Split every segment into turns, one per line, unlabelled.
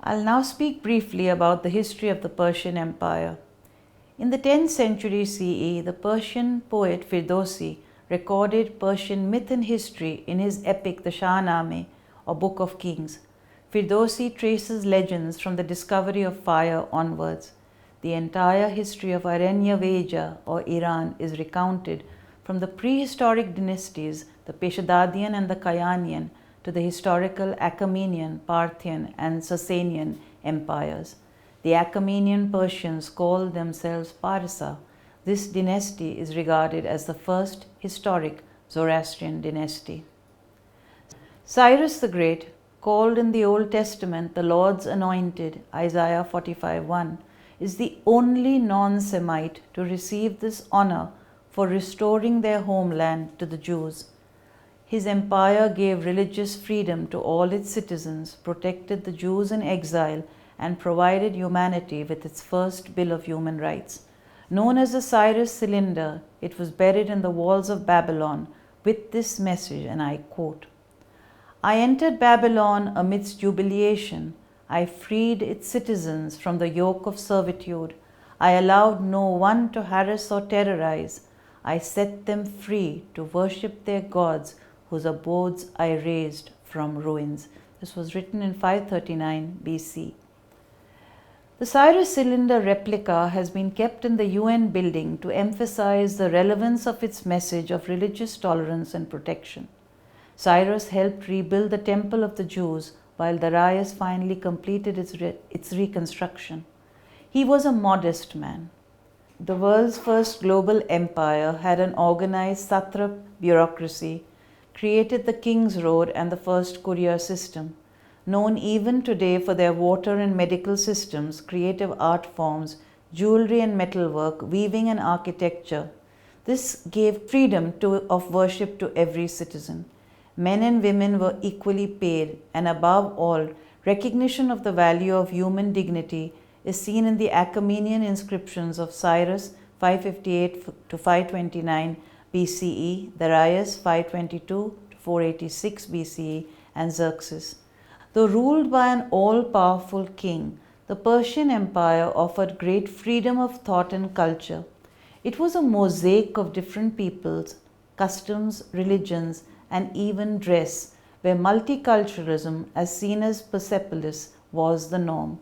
I'll now speak briefly about the history of the Persian Empire. In the 10th century CE, the Persian poet Firdausi recorded Persian myth and history in his epic, the Shah Nameh, or Book of Kings. Firdausi traces legends from the discovery of fire onwards. The entire history of Aranya or Iran is recounted from the prehistoric dynasties, the Peshadadian and the Kayanian, to the historical Achaemenian, Parthian, and Sasanian empires. The Achaemenian Persians called themselves Parsa. This dynasty is regarded as the first historic Zoroastrian dynasty. Cyrus the Great, called in the Old Testament the Lord's Anointed, Isaiah 45:1, is the only non-Semite to receive this honor for restoring their homeland to the Jews. His empire gave religious freedom to all its citizens, protected the Jews in exile, and provided humanity with its first Bill of Human Rights. Known as the Cyrus Cylinder, it was buried in the walls of Babylon with this message, and I quote, "I entered Babylon amidst jubilation. I freed its citizens from the yoke of servitude. I allowed no one to harass or terrorize. I set them free to worship their gods, whose abodes I raised from ruins." This was written in 539 BC. The Cyrus Cylinder replica has been kept in the UN building to emphasize the relevance of its message of religious tolerance and protection. Cyrus helped rebuild the Temple of the Jews, while Darius finally completed its reconstruction. He was a modest man. The world's first global empire had an organized satrap bureaucracy, created the King's Road and the first courier system. Known even today for their water and medical systems, creative art forms, jewelry and metalwork, weaving and architecture. This gave freedom of worship to every citizen. Men and women were equally paid, and above all, recognition of the value of human dignity is seen in the Achaemenian inscriptions of Cyrus 558 to 529 BCE, Darius 522 to 486 BCE, and Xerxes. Though ruled by an all-powerful king, the Persian Empire offered great freedom of thought and culture. It was a mosaic of different peoples, customs, religions, and even dress, where multiculturalism, as seen as Persepolis, was the norm.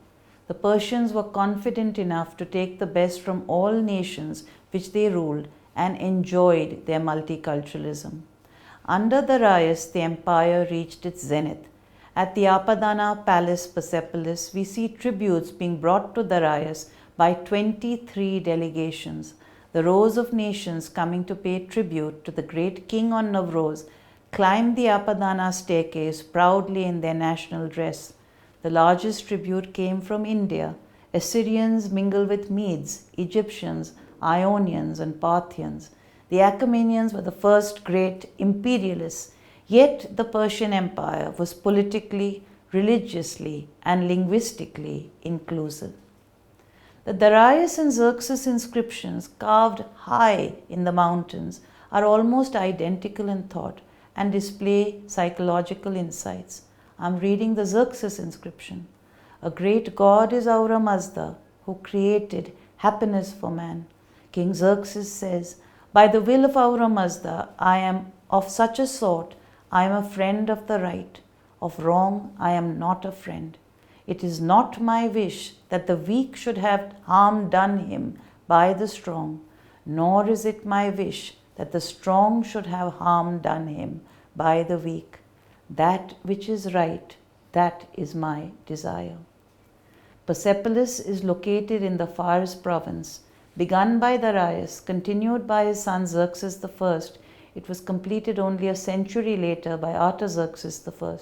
The Persians were confident enough to take the best from all nations which they ruled and enjoyed their multiculturalism. Under Darius, the empire reached its zenith. At the Apadana Palace, Persepolis, we see tributes being brought to Darius by 23 delegations. The rows of nations coming to pay tribute to the great king on Nowruz climbed the Apadana staircase proudly in their national dress. The largest tribute came from India. Assyrians mingled with Medes, Egyptians, Ionians, and Parthians. The Achaemenians were the first great imperialists. Yet the Persian Empire was politically, religiously, and linguistically inclusive. The Darius and Xerxes inscriptions carved high in the mountains are almost identical in thought and display psychological insights. I'm reading the Xerxes inscription. "A great God is Ahura Mazda, who created happiness for man." King Xerxes says, "By the will of Ahura Mazda, I am of such a sort, I am a friend of the right. Of wrong, I am not a friend. It is not my wish that the weak should have harm done him by the strong, nor is it my wish that the strong should have harm done him by the weak. That which is right, that is my desire." Persepolis is located in the Fars province. Begun by Darius, continued by his son Xerxes I, it was completed only a century later by Artaxerxes I.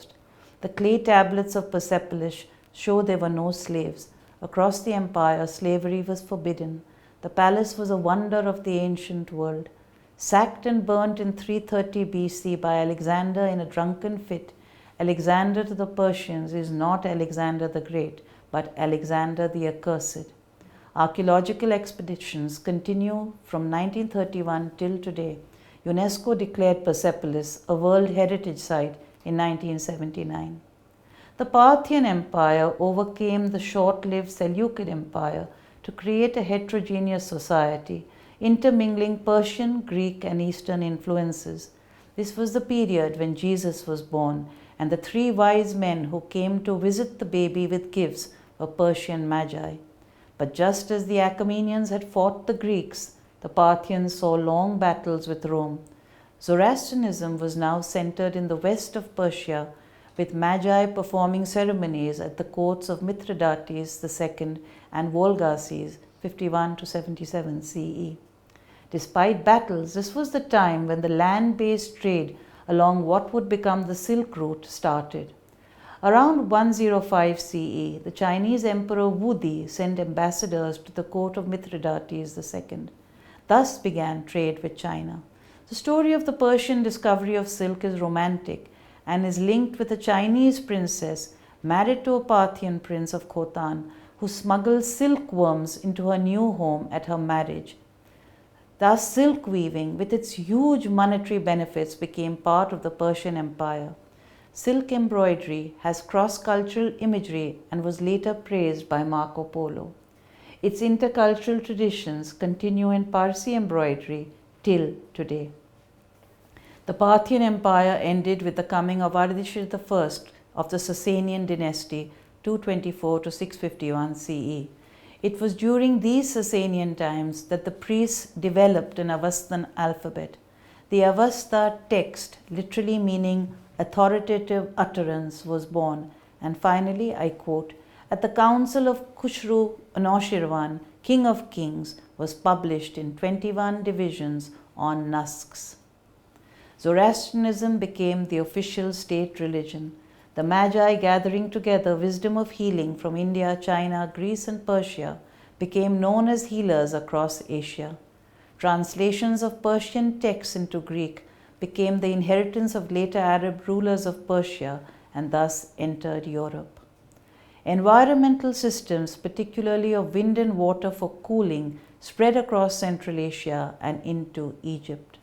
The clay tablets of Persepolis show there were no slaves. Across the empire, slavery was forbidden. The palace was a wonder of the ancient world. Sacked and burnt in 330 BC by Alexander in a drunken fit, Alexander to the Persians is not Alexander the Great, but Alexander the Accursed. Archaeological expeditions continue from 1931 till today. UNESCO declared Persepolis a World Heritage Site in 1979. The Parthian Empire overcame the short-lived Seleucid Empire to create a heterogeneous society, intermingling Persian, Greek, and Eastern influences. This was the period when Jesus was born, and the three wise men who came to visit the baby with gifts were Persian magi. But just as the Achaemenians had fought the Greeks, the Parthians saw long battles with Rome. Zoroastrianism was now centered in the west of Persia, with magi performing ceremonies at the courts of Mithridates II and Volgases 51 to 77 CE. Despite battles, this was the time when the land-based trade along what would become the Silk Route started. Around 105 CE, the Chinese Emperor Wudi sent ambassadors to the court of Mithridates II. Thus began trade with China. The story of the Persian discovery of silk is romantic and is linked with a Chinese princess married to a Parthian prince of Khotan who smuggled silkworms into her new home at her marriage. Thus, silk weaving, with its huge monetary benefits, became part of the Persian Empire. Silk embroidery has cross-cultural imagery and was later praised by Marco Polo. Its intercultural traditions continue in Parsi embroidery till today. The Parthian Empire ended with the coming of Ardish I of the Sasanian dynasty 224 to 651 CE. It was during these Sasanian times that the priests developed an Avestan alphabet. The Avesta text, literally meaning authoritative utterance, was born, and finally, I quote, "At the council of Khusru Anushirvan, king of kings," was published in 21 divisions on Nusks. Zoroastrianism became the official state religion. The Magi, gathering together wisdom of healing from India, China, Greece, and Persia, became known as healers across Asia. Translations of Persian texts into Greek became the inheritance of later Arab rulers of Persia and thus entered Europe. Environmental systems, particularly of wind and water for cooling, spread across Central Asia and into Egypt.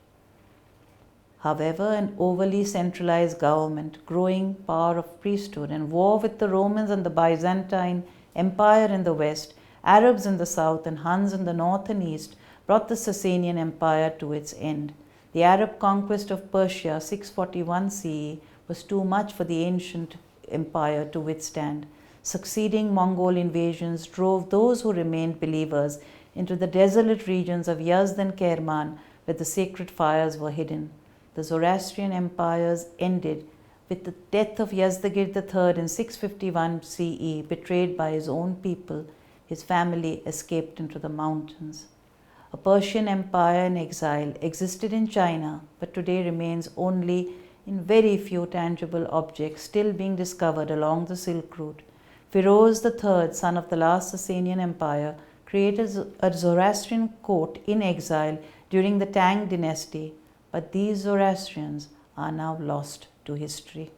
However, an overly centralized government, growing power of priesthood, and war with the Romans and the Byzantine Empire in the west, Arabs in the south, and Huns in the north and east brought the Sasanian Empire to its end. The Arab conquest of Persia 641 CE was too much for the ancient empire to withstand. Succeeding Mongol invasions drove those who remained believers into the desolate regions of Yazd and Kerman, where the sacred fires were hidden. The Zoroastrian empires ended with the death of Yazdagerd III in 651 CE, betrayed by his own people. His family escaped into the mountains. A Persian empire in exile existed in China, but today remains only in very few tangible objects still being discovered along the Silk Route. Firoz III, son of the last Sasanian empire, created a Zoroastrian court in exile during the Tang dynasty, but these Zoroastrians are now lost to history.